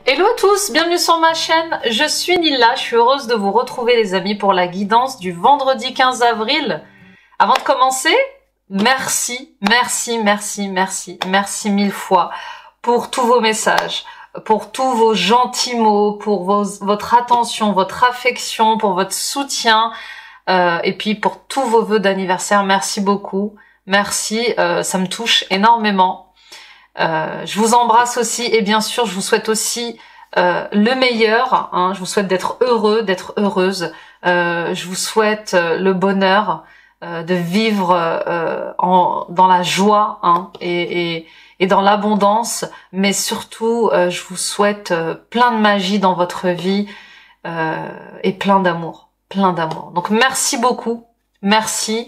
Hello à tous, bienvenue sur ma chaîne, je suis Nila, je suis heureuse de vous retrouver les amis pour la guidance du vendredi 15 avril. Avant de commencer, merci mille fois pour tous vos messages, pour tous vos gentils mots, pour votre attention, votre affection, pour votre soutien et puis pour tous vos vœux d'anniversaire. Merci beaucoup, merci, ça me touche énormément. Je vous embrasse aussi et bien sûr je vous souhaite aussi le meilleur, hein. Je vous souhaite d'être heureux, d'être heureuse, je vous souhaite le bonheur, de vivre dans la joie, hein, et dans l'abondance, mais surtout je vous souhaite plein de magie dans votre vie et plein d'amour. Donc merci beaucoup, merci.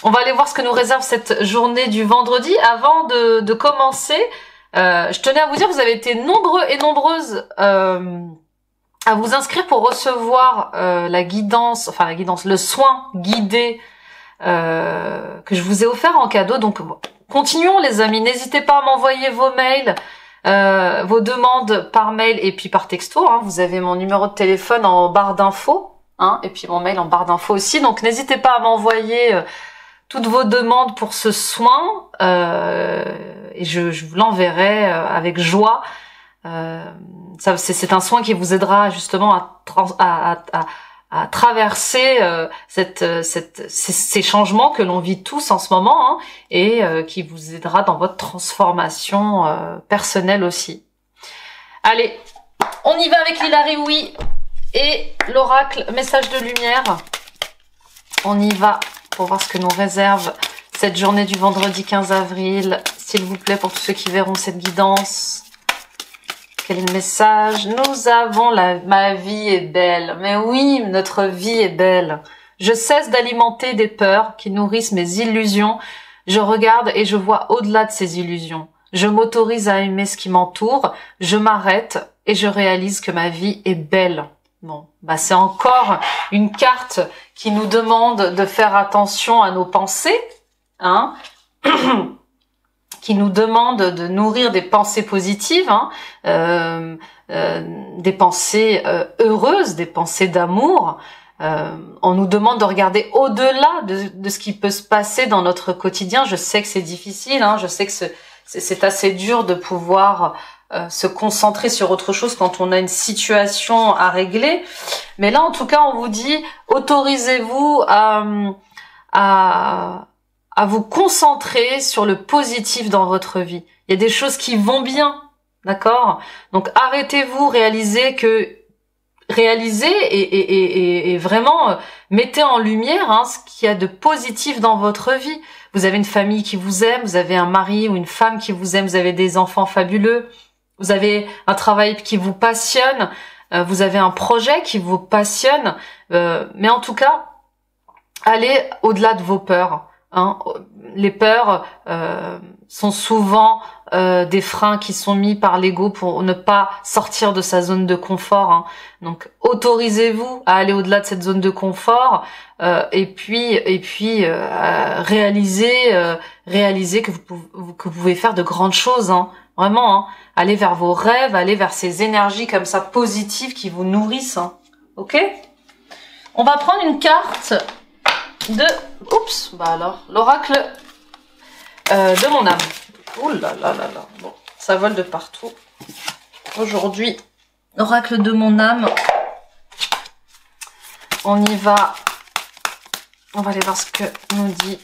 On va aller voir ce que nous réserve cette journée du vendredi. Avant de commencer, je tenais à vous dire que vous avez été nombreux et nombreuses à vous inscrire pour recevoir le soin guidé que je vous ai offert en cadeau. Donc continuons les amis, n'hésitez pas à m'envoyer vos mails, vos demandes par mail et puis par texto, hein. Vous avez mon numéro de téléphone en barre d'infos. Hein, et puis mon mail en barre d'infos aussi, donc n'hésitez pas à m'envoyer toutes vos demandes pour ce soin et je vous l'enverrai avec joie. C'est un soin qui vous aidera justement à traverser ces changements que l'on vit tous en ce moment, hein, et qui vous aidera dans votre transformation personnelle aussi. Allez, on y va avec l'Hilary Oui et l'oracle message de lumière. On y va pour voir ce que nous réserve cette journée du vendredi 15 avril. S'il vous plaît, pour tous ceux qui verront cette guidance. Quel est le message? Nous avons ma vie est belle. Mais oui, notre vie est belle. Je cesse d'alimenter des peurs qui nourrissent mes illusions. Je regarde et je vois au-delà de ces illusions. Je m'autorise à aimer ce qui m'entoure. Je m'arrête et je réalise que ma vie est belle. Bon, bah c'est encore une carte qui nous demande de faire attention à nos pensées, hein, qui nous demande de nourrir des pensées positives, hein, des pensées heureuses, des pensées d'amour. On nous demande de regarder au-delà de ce qui peut se passer dans notre quotidien. Je sais que c'est difficile, hein, je sais que c'est assez dur de pouvoir se concentrer sur autre chose quand on a une situation à régler. Mais là, en tout cas, on vous dit, autorisez-vous à vous concentrer sur le positif dans votre vie. Il y a des choses qui vont bien, d'accord? Donc, arrêtez-vous, réalisez et vraiment mettez en lumière, hein, ce qu'il y a de positif dans votre vie. Vous avez une famille qui vous aime, vous avez un mari ou une femme qui vous aime, vous avez des enfants fabuleux. Vous avez un travail qui vous passionne, vous avez un projet qui vous passionne, mais en tout cas, allez au-delà de vos peurs, hein. Les peurs sont souvent des freins qui sont mis par l'ego pour ne pas sortir de sa zone de confort, hein. Donc, autorisez-vous à aller au-delà de cette zone de confort et puis réalisez que vous pouvez faire de grandes choses, hein. Vraiment, hein. Allez vers vos rêves, allez vers ces énergies comme ça positives qui vous nourrissent, hein. Ok? On va prendre une carte de... Oups, bah alors, l'oracle de mon âme. Ouh là là là là. Bon, ça vole de partout. Aujourd'hui, l'oracle de mon âme. On y va. On va aller voir ce que nous dit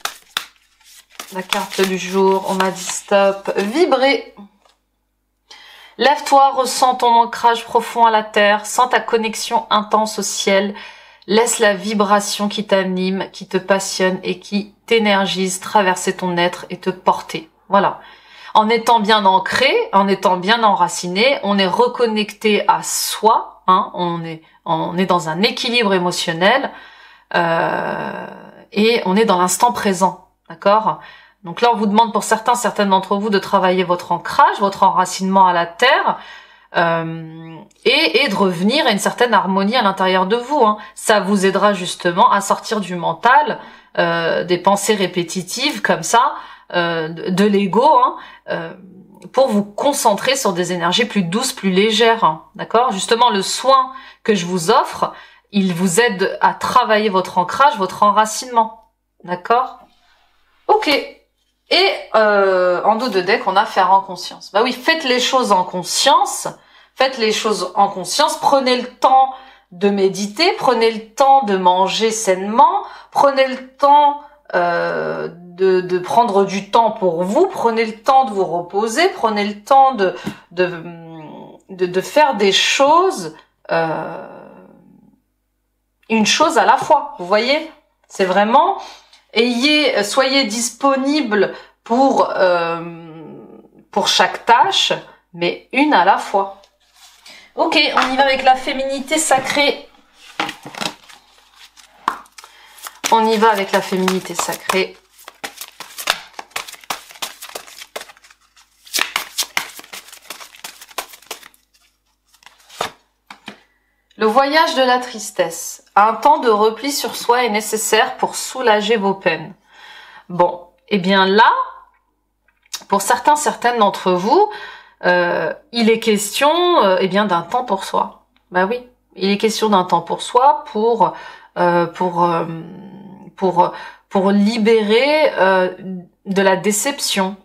la carte du jour. On m'a dit stop. Vibrer. Lève-toi, ressens ton ancrage profond à la terre, sens ta connexion intense au ciel, laisse la vibration qui t'anime, qui te passionne et qui t'énergise traverser ton être et te porter. Voilà. En étant bien ancré, en étant bien enraciné, on est reconnecté à soi, hein, on est dans un équilibre émotionnel et on est dans l'instant présent, d'accord ? Donc là, on vous demande pour certaines d'entre vous de travailler votre ancrage, votre enracinement à la terre, et de revenir à une certaine harmonie à l'intérieur de vous, hein. Ça vous aidera justement à sortir du mental, des pensées répétitives comme ça, de l'ego, hein, pour vous concentrer sur des énergies plus douces, plus légères, hein, d'accord? Justement, le soin que je vous offre, il vous aide à travailler votre ancrage, votre enracinement, d'accord? Ok. Et en dos de deck, on a faire en conscience. Bah oui, faites les choses en conscience. Faites les choses en conscience. Prenez le temps de méditer. Prenez le temps de manger sainement. Prenez le temps de prendre du temps pour vous. Prenez le temps de vous reposer. Prenez le temps de faire des choses, une chose à la fois. Vous voyez, c'est vraiment... soyez disponible pour chaque tâche, mais une à la fois. Ok, on y va avec la féminité sacrée. On y va avec la féminité sacrée. Le voyage de la tristesse. Un temps de repli sur soi est nécessaire pour soulager vos peines. Bon, eh bien là, pour certaines d'entre vous, il est question eh bien d'un temps pour soi. Bah oui, il est question d'un temps pour soi pour libérer de la déception,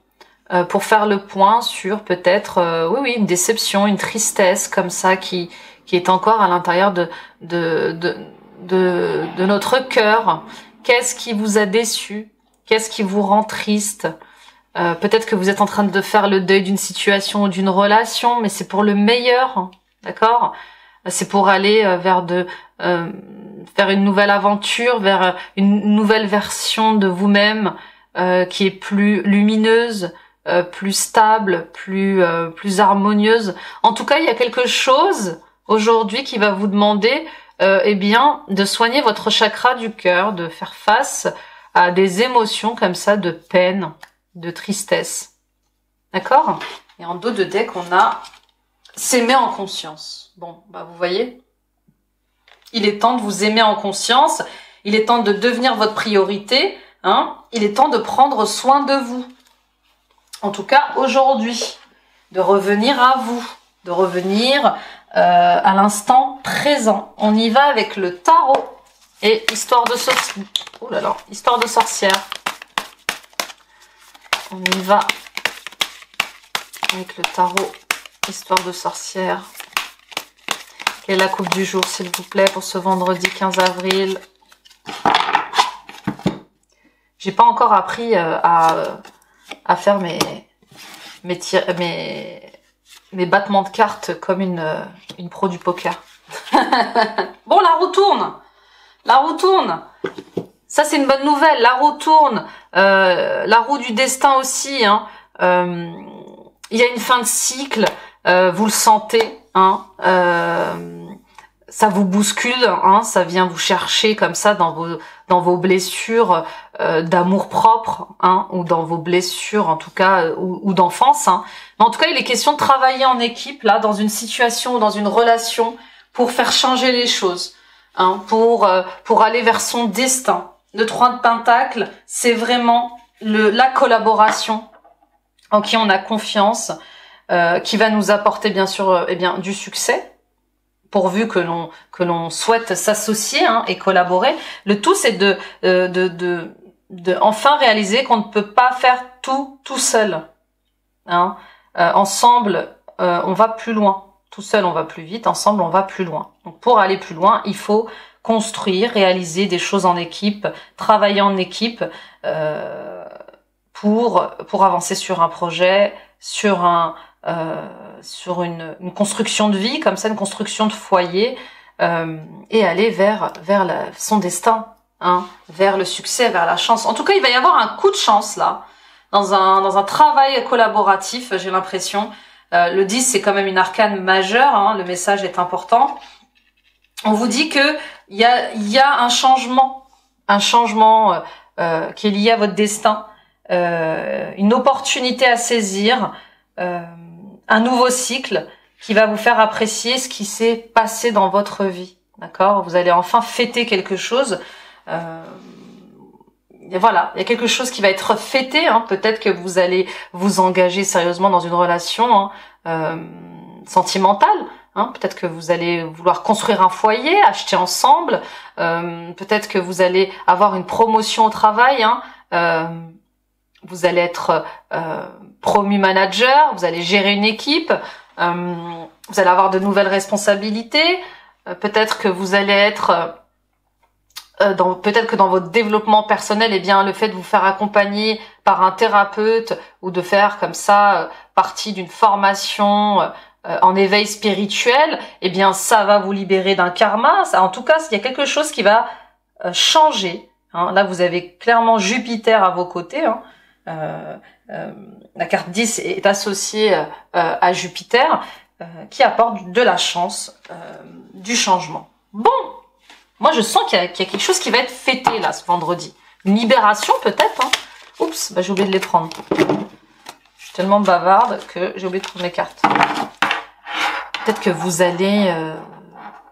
pour faire le point sur peut-être oui une déception, une tristesse comme ça qui est encore à l'intérieur de notre cœur. Qu'est-ce qui vous a déçu? Qu'est-ce qui vous rend triste? Peut-être que vous êtes en train de faire le deuil d'une situation ou d'une relation, mais c'est pour le meilleur, d'accord? C'est pour aller faire une nouvelle aventure, vers une nouvelle version de vous-même qui est plus lumineuse, plus stable, plus harmonieuse. En tout cas, il y a quelque chose aujourd'hui qui va vous demander eh bien de soigner votre chakra du cœur, de faire face à des émotions comme ça de peine, de tristesse. D'accord? Et en dos de deck, on a s'aimer en conscience. Bon, bah vous voyez, il est temps de vous aimer en conscience, il est temps de devenir votre priorité, hein, il est temps de prendre soin de vous. En tout cas, aujourd'hui, de revenir à vous, de revenir à l'instant présent. On y va avec le tarot et histoire de sorcière. Oh là là, histoire de sorcière. On y va avec le tarot, histoire de sorcière. Quelle est la coupe du jour, s'il vous plaît, pour ce vendredi 15 avril? J'ai pas encore appris à faire mes battements de cartes comme une pro du poker. Bon, la roue tourne. La roue tourne. Ça, c'est une bonne nouvelle. La roue tourne. La roue du destin aussi. Hein. Il y a une fin de cycle. Vous le sentez. Hein. Ça vous bouscule. Hein. Ça vient vous chercher comme ça dans vos blessures d'amour propre, hein, ou dans vos blessures en tout cas, ou d'enfance. Hein. Mais en tout cas, il est question de travailler en équipe là, dans une situation ou dans une relation pour faire changer les choses, hein, pour aller vers son destin. Le 3 de Pentacle, c'est vraiment la collaboration en qui on a confiance, qui va nous apporter bien sûr eh bien du succès, pourvu que l'on souhaite s'associer, hein, et collaborer. Le tout, c'est de enfin réaliser qu'on ne peut pas faire tout seul. Hein. Ensemble, on va plus loin. Tout seul, on va plus vite. Ensemble, on va plus loin. Donc, pour aller plus loin, il faut construire, réaliser des choses en équipe, travailler en équipe pour avancer sur un projet, sur une construction de vie, comme ça, une construction de foyer, et aller vers son destin, hein, vers le succès, vers la chance. En tout cas, il va y avoir un coup de chance là, dans un travail collaboratif, j'ai l'impression. Le 10, c'est quand même une arcane majeure, hein, le message est important. On vous dit que il y a un changement qui est lié à votre destin, une opportunité à saisir, un nouveau cycle qui va vous faire apprécier ce qui s'est passé dans votre vie. D'accord? Vous allez enfin fêter quelque chose. voilà, il y a quelque chose qui va être fêté. Hein. Peut-être que vous allez vous engager sérieusement dans une relation sentimentale. Hein. Peut-être que vous allez vouloir construire un foyer, acheter ensemble. Peut-être que vous allez avoir une promotion au travail. Hein. Vous allez être promu manager. Vous allez gérer une équipe. Vous allez avoir de nouvelles responsabilités. Peut-être que vous allez être peut-être que dans votre développement personnel, eh bien, le fait de vous faire accompagner par un thérapeute ou de faire comme ça partie d'une formation en éveil spirituel, eh bien, ça va vous libérer d'un karma. Ça, en tout cas, il y a quelque chose qui va changer. Hein. Là, vous avez clairement Jupiter à vos côtés. Hein. La carte 10 est associée à Jupiter, qui apporte de la chance, du changement. Bon. Moi, je sens qu'il y a quelque chose qui va être fêté, là, ce vendredi. Une libération, peut-être. Hein. Oups, bah, j'ai oublié de les prendre. Je suis tellement bavarde que j'ai oublié de prendre mes cartes. Peut-être que vous allez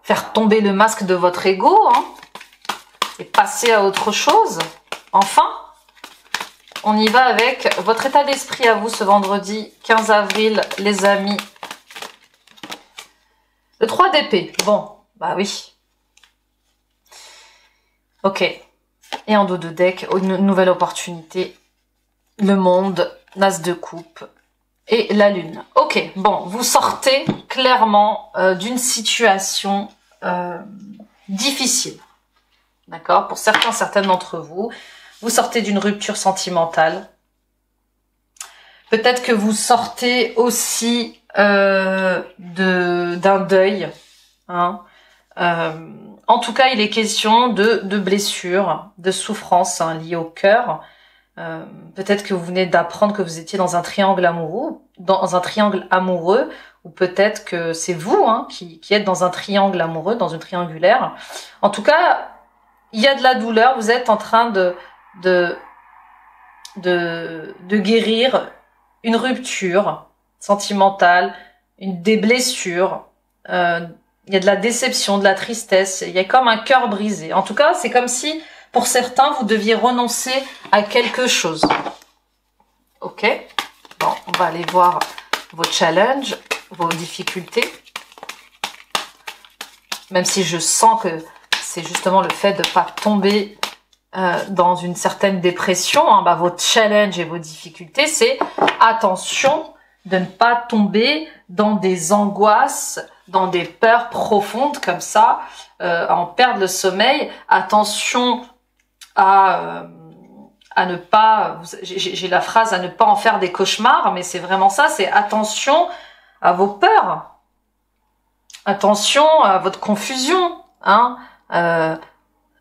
faire tomber le masque de votre ego, hein, et passer à autre chose. Enfin, on y va avec votre état d'esprit à vous ce vendredi 15 avril, les amis. Le 3 d'épée. Bon, bah oui. Ok, et en dos de deck, une nouvelle opportunité, le monde, l'as de coupe et la lune. Ok, bon, vous sortez clairement d'une situation difficile, d'accord? Pour certaines d'entre vous, vous sortez d'une rupture sentimentale. Peut-être que vous sortez aussi d'un deuil, hein. En tout cas, il est question de blessures, de souffrances hein, liées au cœur. Peut-être que vous venez d'apprendre que vous étiez dans un triangle amoureux, ou peut-être que c'est vous hein, qui êtes dans un triangle amoureux, dans une triangulaire. En tout cas, il y a de la douleur. Vous êtes en train de guérir une rupture sentimentale, des blessures. Il y a de la déception, de la tristesse, il y a comme un cœur brisé. En tout cas, c'est comme si, pour certains, vous deviez renoncer à quelque chose. Ok. Bon, on va aller voir vos challenges, vos difficultés. Même si je sens que c'est justement le fait de ne pas tomber dans une certaine dépression, hein, bah, vos challenges et vos difficultés, c'est attention de ne pas tomber dans des angoisses, dans des peurs profondes comme ça, en perdre le sommeil. Attention à ne pas, j'ai la phrase à ne pas en faire des cauchemars, mais c'est vraiment ça, c'est attention à vos peurs, attention à votre confusion, hein, à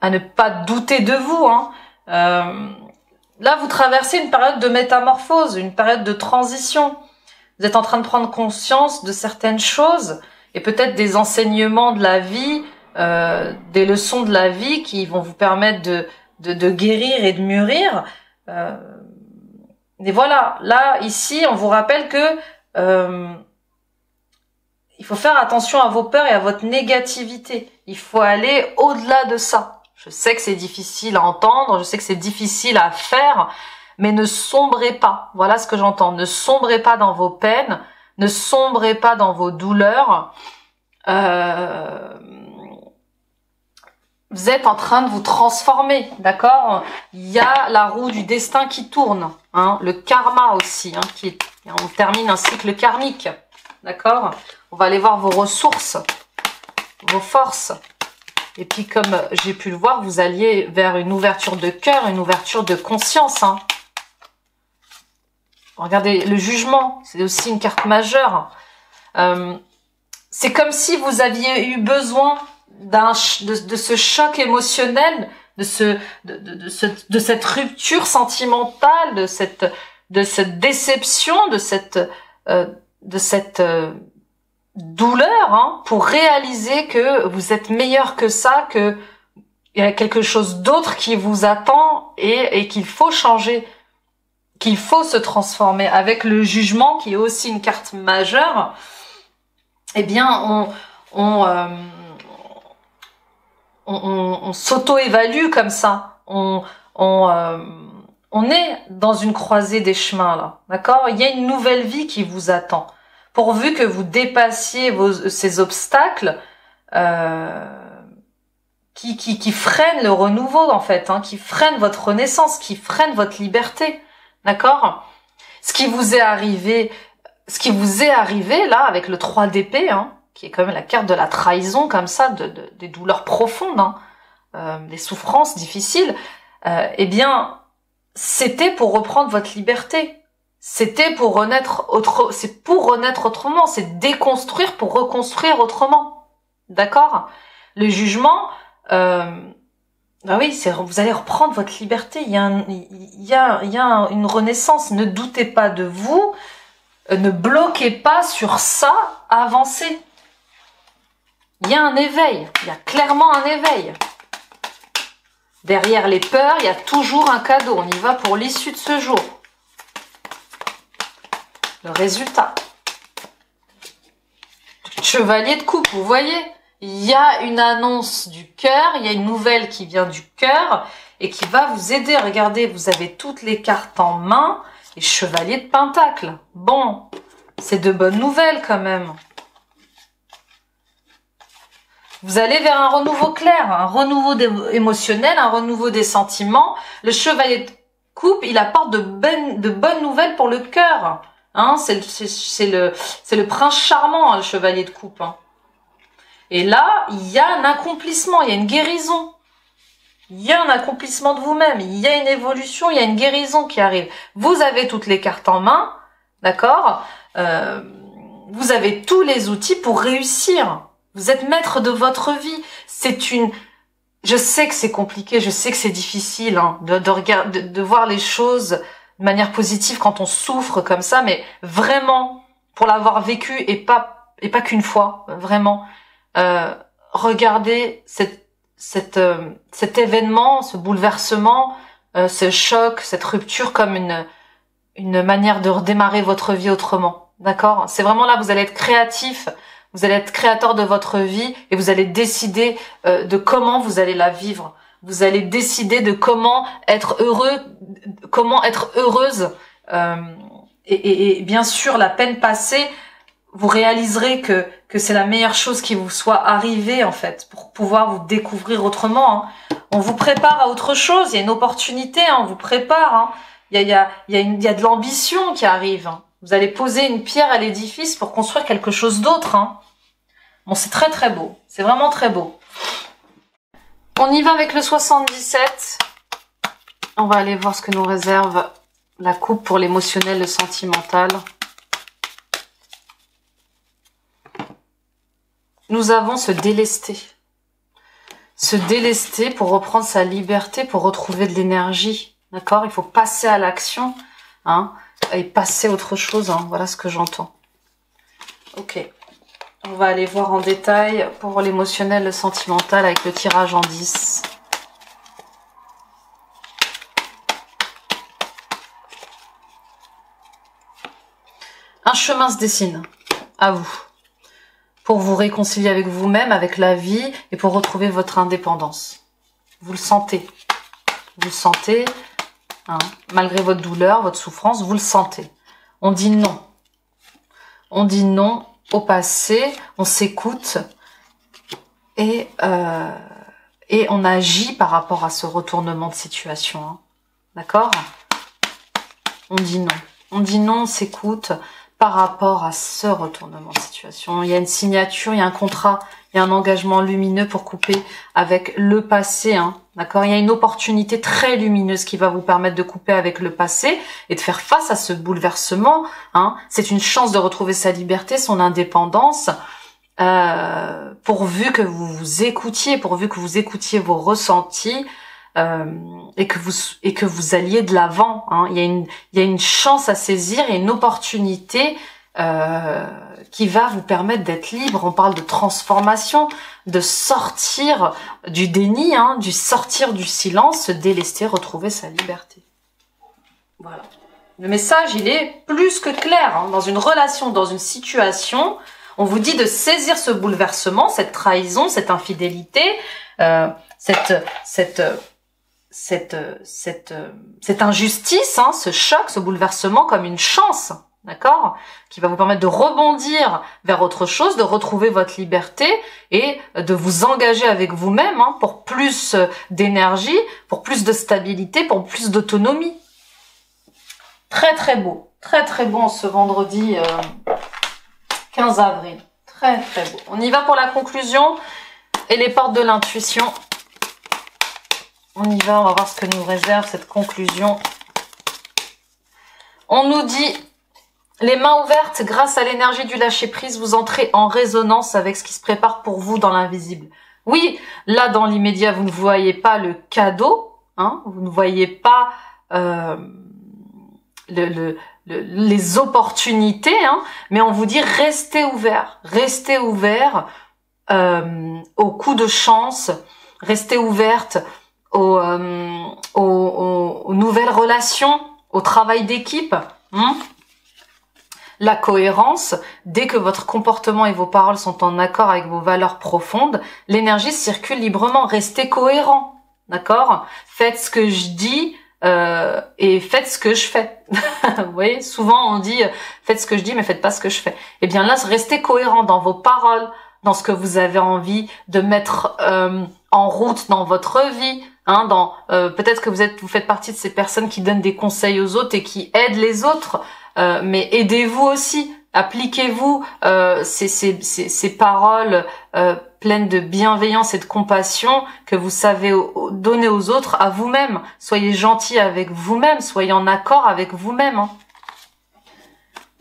ne pas douter de vous. Hein. Là, vous traversez une période de métamorphose, une période de transition. Vous êtes en train de prendre conscience de certaines choses et peut-être des enseignements de la vie, des leçons de la vie qui vont vous permettre de guérir et de mûrir. Et voilà, là, ici, on vous rappelle que il faut faire attention à vos peurs et à votre négativité. Il faut aller au-delà de ça. Je sais que c'est difficile à entendre, je sais que c'est difficile à faire, mais ne sombrez pas. Voilà ce que j'entends. Ne sombrez pas dans vos peines, ne sombrez pas dans vos douleurs. Vous êtes en train de vous transformer, d'accord? Il y a la roue du destin qui tourne, hein, le karma aussi, hein, on termine un cycle karmique, d'accord? On va aller voir vos ressources, vos forces. Et puis, comme j'ai pu le voir, vous alliez vers une ouverture de cœur, une ouverture de conscience. Hein. Regardez, le jugement, c'est aussi une carte majeure. C'est comme si vous aviez eu besoin de ce choc émotionnel, de cette rupture sentimentale, de cette déception, de cette douleur, hein, pour réaliser que vous êtes meilleur que ça, que il y a quelque chose d'autre qui vous attend et qu'il faut changer, qu'il faut se transformer. Avec le jugement, qui est aussi une carte majeure, eh bien, on s'auto-évalue comme ça. On on est dans une croisée des chemins là, d'accord? Il y a une nouvelle vie qui vous attend. Pourvu que vous dépassiez ces obstacles qui freinent le renouveau en fait, hein, qui freinent votre renaissance, qui freinent votre liberté, d'accord? Ce qui vous est arrivé là avec le 3 d'épée, hein, qui est quand même la carte de la trahison comme ça, des douleurs profondes, hein, des souffrances difficiles, eh bien, c'était pour reprendre votre liberté. C'était pour renaître autrement, c'est déconstruire pour reconstruire autrement. D'accord? Le jugement, bah oui, vous allez reprendre votre liberté. Il y a une renaissance. Ne doutez pas de vous, ne bloquez pas sur ça, avancez. Il y a un éveil, il y a clairement un éveil. Derrière les peurs, il y a toujours un cadeau. On y va pour l'issue de ce jour. Le résultat. Chevalier de coupe, vous voyez, il y a une annonce du cœur, il y a une nouvelle qui vient du cœur et qui va vous aider. Regardez, vous avez toutes les cartes en main et chevalier de pentacle. Bon, c'est de bonnes nouvelles quand même. Vous allez vers un renouveau clair, un renouveau émotionnel, un renouveau des sentiments. Le chevalier de coupe, il apporte de bonnes nouvelles pour le cœur. Hein, c'est le prince charmant, hein, le chevalier de coupe. Hein. Et là, il y a un accomplissement, il y a une guérison. Il y a un accomplissement de vous-même, il y a une évolution, il y a une guérison qui arrive. Vous avez toutes les cartes en main, d'accord? Vous avez tous les outils pour réussir. Vous êtes maître de votre vie. Je sais que c'est compliqué, je sais que c'est difficile hein, de voir les choses de manière positive quand on souffre comme ça, mais vraiment, pour l'avoir vécu et pas qu'une fois, vraiment, regardez cet événement, ce bouleversement, ce choc, cette rupture comme une manière de redémarrer votre vie autrement. D'accord? C'est vraiment là, vous allez être créatif, vous allez être créateur de votre vie et vous allez décider de comment vous allez la vivre. Vous allez décider de comment être heureux, comment être heureuse. Et bien sûr, la peine passée, vous réaliserez que c'est la meilleure chose qui vous soit arrivée, en fait, pour pouvoir vous découvrir autrement. Hein. On vous prépare à autre chose, il y a une opportunité, hein, on vous prépare. Hein. Il y a de l'ambition qui arrive. Hein. Vous allez poser une pierre à l'édifice pour construire quelque chose d'autre. Hein. Bon, c'est très très beau, c'est vraiment très beau. On y va avec le 77. On va aller voir ce que nous réserve la coupe pour l'émotionnel, le sentimental. Nous avons se délester. Se délester pour reprendre sa liberté, pour retrouver de l'énergie. D'accord? Il faut passer à l'action hein, et passer à autre chose. Hein. Voilà ce que j'entends. Ok. On va aller voir en détail pour l'émotionnel, le sentimental avec le tirage en 10. Un chemin se dessine à vous pour vous réconcilier avec vous-même, avec la vie et pour retrouver votre indépendance. Vous le sentez. Vous le sentez, hein, malgré votre douleur, votre souffrance, vous le sentez. On dit non. On dit non au passé, on s'écoute et on agit par rapport à ce retournement de situation. Hein. D'accord? On dit non. On dit non, on s'écoute par rapport à ce retournement de situation. Il y a une signature, il y a un contrat, il y a un engagement lumineux pour couper avec le passé. Hein. D'accord? Il y a une opportunité très lumineuse qui va vous permettre de couper avec le passé et de faire face à ce bouleversement. Hein. C'est une chance de retrouver sa liberté, son indépendance, pourvu que vous vous écoutiez, pourvu que vous écoutiez vos ressentis et que vous alliez de l'avant. Hein. Il y a une chance à saisir et une opportunité qui va vous permettre d'être libre. On parle de transformation, de sortir du déni, hein, du sortir du silence, se délester, retrouver sa liberté. Voilà. Le message, il est plus que clair. Hein. Dans une relation, dans une situation, on vous dit de saisir ce bouleversement, cette trahison, cette infidélité, cette injustice, hein, ce choc, ce bouleversement comme une chance, d'accord, qui va vous permettre de rebondir vers autre chose, de retrouver votre liberté et de vous engager avec vous-même, hein, pour plus d'énergie, pour plus de stabilité, pour plus d'autonomie. Très très beau ce vendredi 15 avril. Très très beau. On y va pour la conclusion et les portes de l'intuition. On y va, on va voir ce que nous réserve cette conclusion. On nous dit, les mains ouvertes, grâce à l'énergie du lâcher-prise, vous entrez en résonance avec ce qui se prépare pour vous dans l'invisible. Oui, là, dans l'immédiat, vous ne voyez pas le cadeau, hein, vous ne voyez pas les opportunités, hein, mais on vous dit, restez ouverts aux coups de chance, restez ouvertes aux nouvelles relations, au travail d'équipe, hein. La cohérence, dès que votre comportement et vos paroles sont en accord avec vos valeurs profondes, l'énergie circule librement. Restez cohérent, d'accord? Faites ce que je dis et faites ce que je fais. Vous voyez, souvent on dit faites ce que je dis mais faites pas ce que je fais. Eh bien là, restez cohérent dans vos paroles, dans ce que vous avez envie de mettre en route dans votre vie. Hein, peut-être que vous faites partie de ces personnes qui donnent des conseils aux autres et qui aident les autres, mais aidez-vous aussi, appliquez-vous ces paroles pleines de bienveillance et de compassion que vous savez donner aux autres à vous-même. Soyez gentil avec vous-même, soyez en accord avec vous-même. Hein.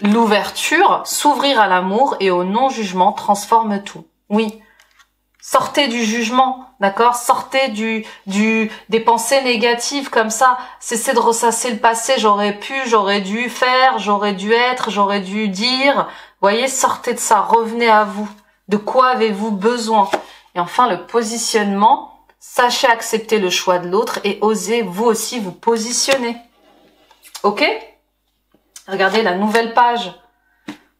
L'ouverture, s'ouvrir à l'amour et au non-jugement transforme tout. Oui. Sortez du jugement, d'accord? Sortez des pensées négatives comme ça. Cessez de ressasser le passé. J'aurais pu, j'aurais dû faire, j'aurais dû être, j'aurais dû dire. Voyez, sortez de ça. Revenez à vous. De quoi avez-vous besoin? Et enfin, le positionnement. Sachez accepter le choix de l'autre et osez vous aussi vous positionner. Ok? Regardez la nouvelle page.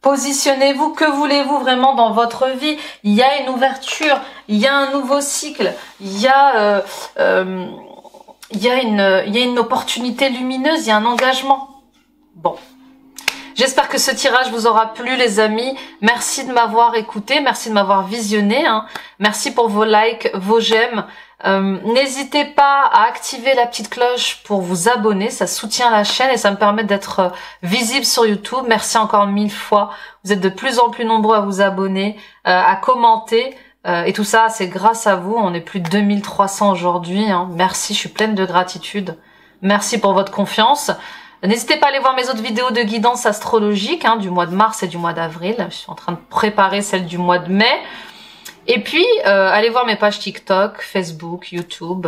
Positionnez-vous, que voulez-vous vraiment dans votre vie? Il y a une ouverture, il y a un nouveau cycle, il y a une opportunité lumineuse, il y a un engagement. Bon. J'espère que ce tirage vous aura plu, les amis. Merci de m'avoir écouté, merci de m'avoir visionné. Hein. Merci pour vos likes, vos j'aime. N'hésitez pas à activer la petite cloche pour vous abonner, ça soutient la chaîne et ça me permet d'être visible sur YouTube. Merci encore 1000 fois. Vous êtes de plus en plus nombreux à vous abonner, à commenter. Et tout ça, c'est grâce à vous. On est plus de 2300 aujourd'hui. Hein. Merci, je suis pleine de gratitude. Merci pour votre confiance. N'hésitez pas à aller voir mes autres vidéos de guidance astrologique du mois de mars et du mois d'avril. Je suis en train de préparer celle du mois de mai. Et puis, allez voir mes pages TikTok, Facebook, YouTube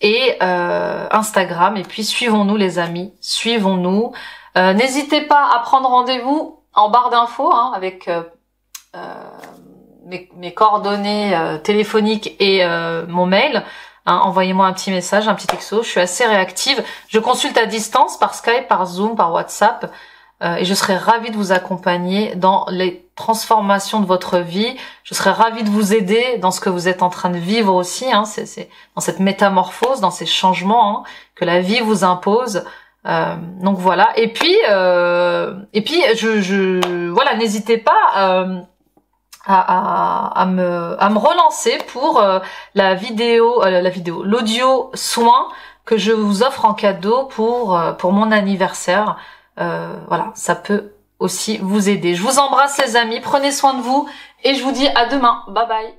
et Instagram. Et puis, suivons-nous les amis, suivons-nous. N'hésitez pas à prendre rendez-vous en barre d'infos avec mes coordonnées téléphoniques et mon mail. Hein, envoyez-moi un petit message, un petit texto. Je suis assez réactive. Je consulte à distance par Skype, par Zoom, par WhatsApp. Et je serai ravie de vous accompagner dans les transformations de votre vie. Je serai ravie de vous aider dans ce que vous êtes en train de vivre aussi. Hein. C'est dans cette métamorphose, dans ces changements que la vie vous impose. Donc voilà. Et puis voilà, n'hésitez pas à me relancer pour l'audio soin que je vous offre en cadeau pour mon anniversaire. Voilà, ça peut aussi vous aider. Je vous embrasse les amis, prenez soin de vous et je vous dis à demain. Bye bye.